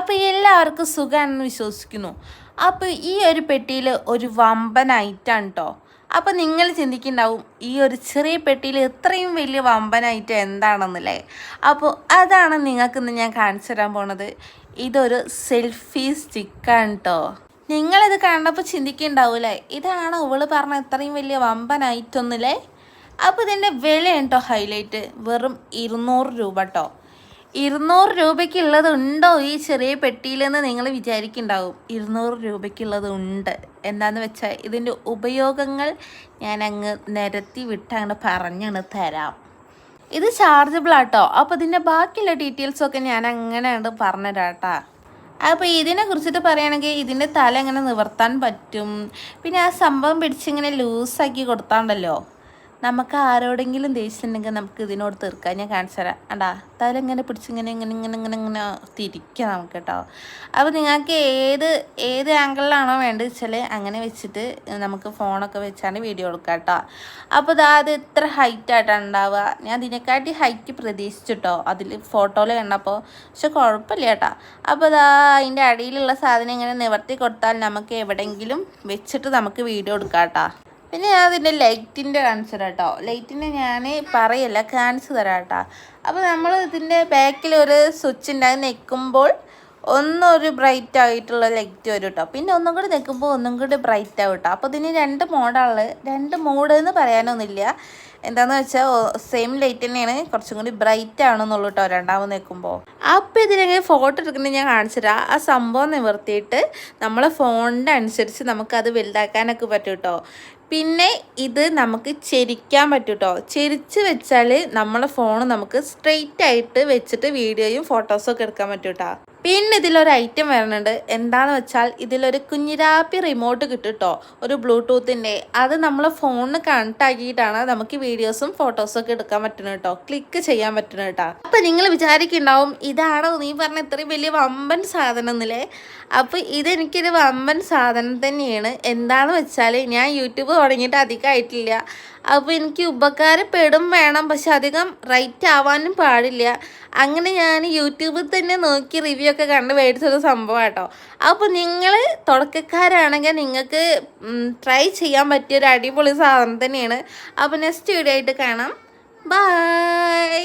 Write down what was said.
അപ്പോൾ എല്ലാവർക്കും സുഖമാണെന്ന് വിശ്വസിക്കുന്നു. അപ്പോൾ ഈ ഒരു പെട്ടിയിൽ ഒരു വമ്പൻ ഐറ്റാണ് കേട്ടോ. അപ്പോൾ നിങ്ങൾ ചിന്തിക്കുന്നുണ്ടാവും ഈ ഒരു ചെറിയ പെട്ടിയിൽ ഇത്രയും വലിയ വമ്പൻ ഐറ്റം എന്താണെന്നല്ലേ. അപ്പോൾ അതാണ് നിങ്ങൾക്കിന്ന് ഞാൻ കാണിച്ചു തരാൻ പോണത്. ഇതൊരു സെൽഫി സ്റ്റിക്കാണ് കേട്ടോ. നിങ്ങളിത് കണ്ടപ്പോൾ ചിന്തിക്കുന്നുണ്ടാവൂലേ, ഇതാണ് ഇവള് പറഞ്ഞ ഇത്രയും വലിയ വമ്പൻ ഐറ്റം ഒന്നുമില്ലേ. അപ്പോൾ ഇതിൻ്റെ വില കേട്ടോ ഹൈലൈറ്റ്, വെറും 200 രൂപ കേട്ടോ. 200 രൂപയ്ക്കുള്ളത് ഉണ്ടോ ഈ ചെറിയ പെട്ടിയിലെന്ന് നിങ്ങൾ വിചാരിക്കുന്നുണ്ടാവും. 200 രൂപയ്ക്കുള്ളത് ഉണ്ട്. എന്താണെന്ന് വെച്ചാൽ ഇതിൻ്റെ ഉപയോഗങ്ങൾ ഞാൻ അങ്ങ് നിരത്തി വിട്ടങ്ങ് പറഞ്ഞങ്ങ് തരാം. ഇത് ചാർജബിൾ ആട്ടോ. അപ്പോൾ ഇതിൻ്റെ ബാക്കിയുള്ള ഡീറ്റെയിൽസൊക്കെ ഞാൻ അങ്ങനെ പറഞ്ഞുതരാം കേട്ടോ. അപ്പോൾ ഇതിനെ കുറിച്ചിട്ട് പറയുകയാണെങ്കിൽ ഇതിൻ്റെ തല എങ്ങനെ നിവർത്താൻ പറ്റും, പിന്നെ ആ സംഭവം പിടിച്ചിങ്ങനെ ലൂസാക്കി കൊടുത്താണ്ടല്ലോ, നമുക്ക് ആരോടെങ്കിലും ദേഷ്യമുണ്ടെങ്കിൽ നമുക്ക് ഇതിനോട് തീർക്കാം. ഞാൻ കാണിച്ചു തരാം. അണ്ടാ തല ഇങ്ങനെ പിടിച്ചിങ്ങനെ ഇങ്ങനെ ഇങ്ങനെ ഇങ്ങനെ ഇങ്ങനെ തിരിക്കാം നമുക്ക് കേട്ടോ. അപ്പോൾ നിങ്ങൾക്ക് ഏത് ആംഗിളിലാണോ വേണ്ടത് വെച്ചാൽ അങ്ങനെ വെച്ചിട്ട് നമുക്ക് ഫോണൊക്കെ വെച്ചാണ് വീഡിയോ എടുക്കാം കേട്ടോ. അപ്പോൾ അത് ഇത്ര ഹൈറ്റായിട്ടാണ് ഉണ്ടാവുക. ഞാൻ ഇതിനെക്കാട്ടി ഹൈറ്റ് പ്രതീക്ഷിച്ചിട്ടോ അതിൽ ഫോട്ടോയിൽ കണ്ടപ്പോൾ, പക്ഷെ കുഴപ്പമില്ല കേട്ടോ. അപ്പോൾ അതിൻ്റെ അടിയിലുള്ള സാധനം ഇങ്ങനെ നിവർത്തി കൊടുത്താൽ നമുക്ക് എവിടെയെങ്കിലും വെച്ചിട്ട് നമുക്ക് വീഡിയോ എടുക്കാം കേട്ടോ. പിന്നെ ഞാൻ അതിൻ്റെ ലൈറ്റിൻ്റെ കാണിച്ചു തരാം കേട്ടോ. ലൈറ്റിൻ്റെ ഞാൻ പറയല്ല, കാണിച്ചു തരാം കേട്ടോ. അപ്പോൾ നമ്മൾ ഇതിൻ്റെ ബാക്കിൽ ഒരു സ്വിച്ച് ഉണ്ട്, അത് ഞെക്കുമ്പോൾ ഒന്നൊരു ബ്രൈറ്റ് ആയിട്ടുള്ള ലൈറ്റ് വരും കേട്ടോ. പിന്നെ ഒന്നും കൂടി ഞെക്കുമ്പോൾ ഒന്നും കൂടി ബ്രൈറ്റ് ആവും കേട്ടോ. അപ്പോൾ ഇതിന് 2 മോഡാണ്. 2 മോഡ് എന്ന് പറയാനൊന്നുമില്ല. എന്താണെന്ന് വെച്ചാൽ സെയിം ലൈറ്റ് തന്നെയാണ്, കുറച്ചും കൂടി ബ്രൈറ്റ് ആണെന്നുള്ളൂ കേട്ടോ രണ്ടാമത് നിൽക്കുമ്പോൾ. അപ്പോൾ ഇതിലെങ്ങനെ ഫോട്ടോ എടുക്കുന്നത് ഞാൻ കാണിച്ചു തരാം. ആ സംഭവം നിവർത്തിയിട്ട് നമ്മളെ ഫോണിൻ്റെ അനുസരിച്ച് നമുക്കത് വലുതാക്കാനൊക്കെ പറ്റും കേട്ടോ. പിന്നെ ഇത് നമുക്ക് ചെരിക്കാൻ പറ്റും കേട്ടോ. ചെരിച്ച് വെച്ചാൽ നമ്മളെ ഫോൺ നമുക്ക് സ്ട്രെയിറ്റ് ആയിട്ട് വെച്ചിട്ട് വീഡിയോയും ഫോട്ടോസൊക്കെ എടുക്കാൻ പറ്റും കേട്ടോ. പിന്നെ ഇതിലൊരു ഐറ്റം വരുന്നുണ്ട്. എന്താണെന്ന് വെച്ചാൽ ഇതിലൊരു കുഞ്ഞിരാപ്പി റിമോട്ട് കിട്ടും കേട്ടോ, ഒരു ബ്ലൂടൂത്തിൻ്റെ. അത് നമ്മളെ ഫോണിന് കണക്ട് ആക്കിയിട്ടാണ് നമുക്ക് വീഡിയോസും ഫോട്ടോസും ഒക്കെ എടുക്കാൻ പറ്റുന്നത് കേട്ടോ, ക്ലിക്ക് ചെയ്യാൻ പറ്റുന്നത് കേട്ടോ. അപ്പോൾ നിങ്ങൾ വിചാരിക്കുന്നുണ്ടാവും ഇതാണോ നീ പറഞ്ഞ ഇത്രയും വലിയ വമ്പൻ സാധനം എന്നല്ലേ. അപ്പോൾ ഇതെനിക്കൊരു വമ്പൻ സാധനം തന്നെയാണ്. എന്താണെന്ന് വെച്ചാൽ ഞാൻ യൂട്യൂബ് തുടങ്ങിയിട്ട് അധികമായിട്ടില്ല. അപ്പോൾ എനിക്ക് ഉപകാരപ്പെടും വേണം, പക്ഷെ അധികം റൈറ്റ് ആവാനും പാടില്ല. അങ്ങനെ ഞാൻ യൂട്യൂബിൽ തന്നെ നോക്കി റിവ്യൂ ഒക്കെ കണ്ട് മേടിച്ചൊരു സംഭവം കേട്ടോ. അപ്പോൾ നിങ്ങൾ തുടക്കക്കാരാണെങ്കിൽ നിങ്ങൾക്ക് ട്രൈ ചെയ്യാൻ പറ്റിയൊരു അടിപൊളി സാധനം തന്നെയാണ്. അപ്പോൾ നെക്സ്റ്റ് വീഡിയോ ആയിട്ട് കാണാം. ബൈ.